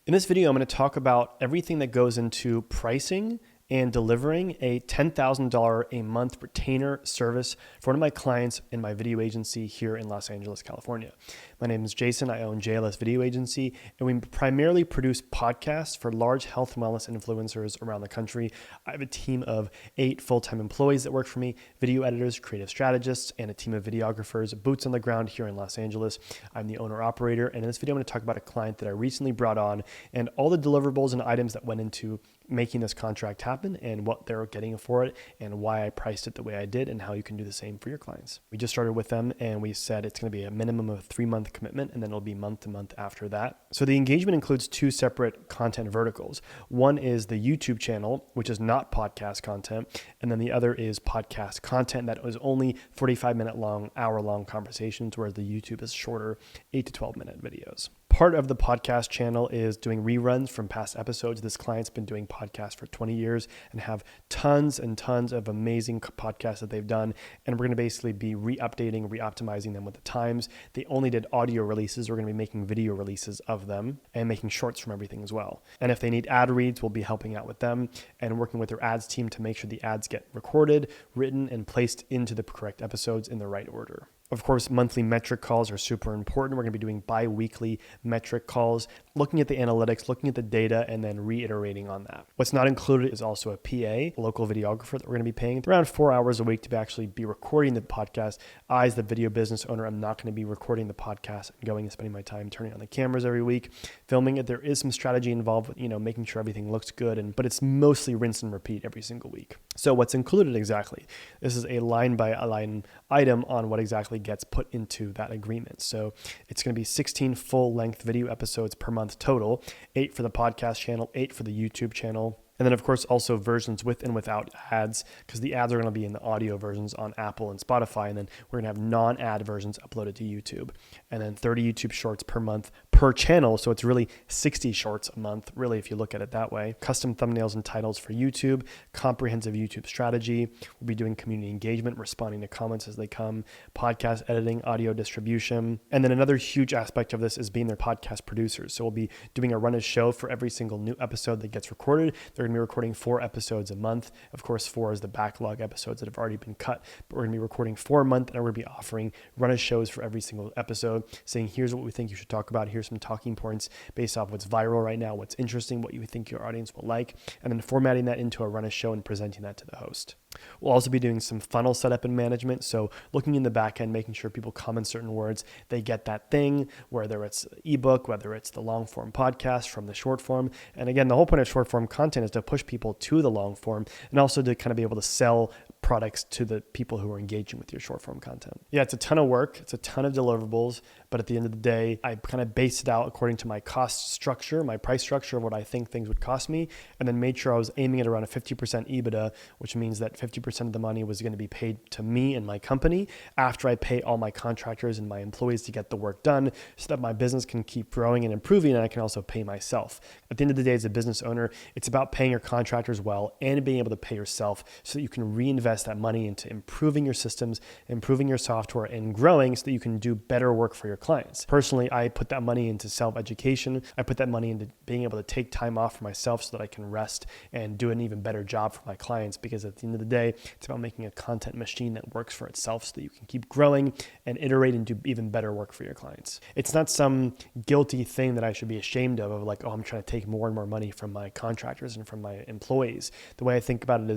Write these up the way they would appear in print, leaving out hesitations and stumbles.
In this video, I'm going to talk about everything that goes into pricing and delivering a $10,000 a month retainer service for one of my clients in my video agency here in Los Angeles, California. My name is Jason. I own JLS Video Agency, and we primarily produce podcasts for large health and wellness influencers around the country. I have a team of 8 full-time employees that work for me, video editors, creative strategists, and a team of videographers, boots on the ground here in Los Angeles. I'm the owner-operator, and in this video, I'm going to talk about a client that I recently brought on and all the deliverables and items that went into making this contract happen and what they're getting for it and why I priced it the way I did and how you can do the same for your clients. We just started with them and we said it's going to be a minimum of 3-month commitment and then it'll be month to month after that. So the engagement includes 2 separate content verticals. One is the YouTube channel, which is not podcast content. And then the other is podcast content that is only 45-minute long, hour-long conversations, whereas the YouTube is shorter, 8 to 12-minute videos. Part of the podcast channel is doing reruns from past episodes. This client's been doing podcasts for 20 years and have tons and tons of amazing podcasts that they've done. And we're going to basically be re-updating, re-optimizing them with the times. They only did audio releases. We're going to be making video releases of them and making shorts from everything as well. And if they need ad reads, we'll be helping out with them and working with their ads team to make sure the ads get recorded, written, and placed into the correct episodes in the right order. Of course, monthly metric calls are super important. We're going to be doing bi-weekly metric calls, looking at the analytics, looking at the data, and then reiterating on that. What's not included is also a PA, a local videographer that we're going to be paying around 4 hours a week to actually be recording the podcast. I, as the video business owner, I'm not going to be recording the podcast and going and spending my time turning on the cameras every week, filming it. There is some strategy involved with, making sure everything looks good, but it's mostly rinse and repeat every single week. So what's included exactly? This is a line by line item on what exactly gets put into that agreement. So it's going to be 16 full-length video episodes per month total, 8 for the podcast channel, 8 for the YouTube channel. And then, of course, also versions with and without ads, because the ads are going to be in the audio versions on Apple and Spotify. And then we're going to have non-ad versions uploaded to YouTube. And then 30 YouTube shorts per month per channel. So it's really 60 shorts a month, really, if you look at it that way. Custom thumbnails and titles for YouTube, comprehensive YouTube strategy. We'll be doing community engagement, responding to comments as they come, podcast editing, audio distribution. And then another huge aspect of this is being their podcast producers. So we'll be doing a run of show for every single new episode that gets recorded. They're going to be recording 4 episodes a month. Of course, 4 is the backlog episodes that have already been cut, but we're going to be recording 4 a month, and we're going to be offering run of shows for every single episode, saying here's what we think you should talk about, here's some talking points based off what's viral right now, what's interesting, what you think your audience will like, and then formatting that into a run of show and presenting that to the host. We'll also be doing some funnel setup and management. So looking in the back end, making sure people comment certain words, they get that thing, whether it's ebook, whether it's the long form podcast from the short form. And again, the whole point of short form content is to push people to the long form and also to kind of be able to sell products to the people who are engaging with your short form content. Yeah, it's a ton of work. It's a ton of deliverables. But at the end of the day, I kind of based it out according to my cost structure, my price structure of what I think things would cost me, and then made sure I was aiming at around a 50% EBITDA, which means that 50% of the money was going to be paid to me and my company after I pay all my contractors and my employees to get the work done so that my business can keep growing and improving, and I can also pay myself. At the end of the day, as a business owner, it's about paying your contractors well and being able to pay yourself so that you can reinvest that money into improving your systems, improving your software, and growing so that you can do better work for your clients. Personally, I put that money into self-education. I put that money into being able to take time off for myself so that I can rest and do an even better job for my clients, because at the end of the day, it's about making a content machine that works for itself so that you can keep growing and iterate and do even better work for your clients. It's not some guilty thing that I should be ashamed of like, oh, I'm trying to take more and more money from my contractors and from my employees. The way I think about it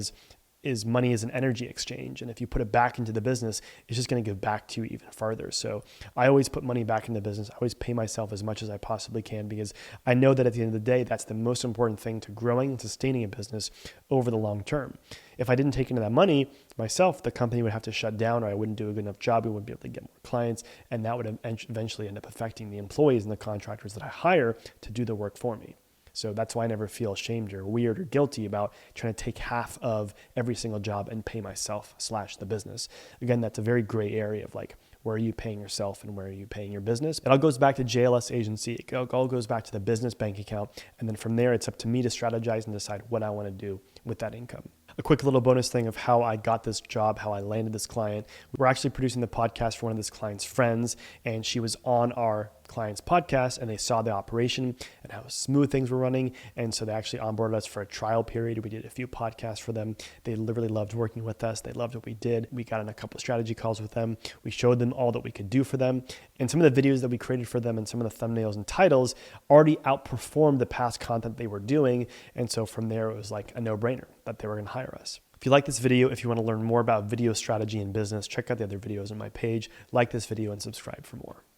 is money is an energy exchange. And if you put it back into the business, it's just going to give back to you even farther. So I always put money back into the business. I always pay myself as much as I possibly can, because I know that at the end of the day, that's the most important thing to growing and sustaining a business over the long term. If I didn't take into that money myself, the company would have to shut down, or I wouldn't do a good enough job. We wouldn't be able to get more clients. And that would eventually end up affecting the employees and the contractors that I hire to do the work for me. So that's why I never feel ashamed or weird or guilty about trying to take half of every single job and pay myself / the business. Again, that's a very gray area of like, where are you paying yourself and where are you paying your business? It all goes back to JLS Agency. It all goes back to the business bank account. And then from there, it's up to me to strategize and decide what I want to do with that income. A quick little bonus thing of how I got this job, how I landed this client. We're actually producing the podcast for one of this client's friends, and she was on our client's podcast and they saw the operation and how smooth things were running. And so they actually onboarded us for a trial period. We did a few podcasts for them. They literally loved working with us. They loved what we did. We got in a couple of strategy calls with them. We showed them all that we could do for them. And some of the videos that we created for them and some of the thumbnails and titles already outperformed the past content they were doing. And so from there, it was like a no-brainer that they were going to hire us. If you like this video, if you want to learn more about video strategy in business, check out the other videos on my page. Like this video and subscribe for more.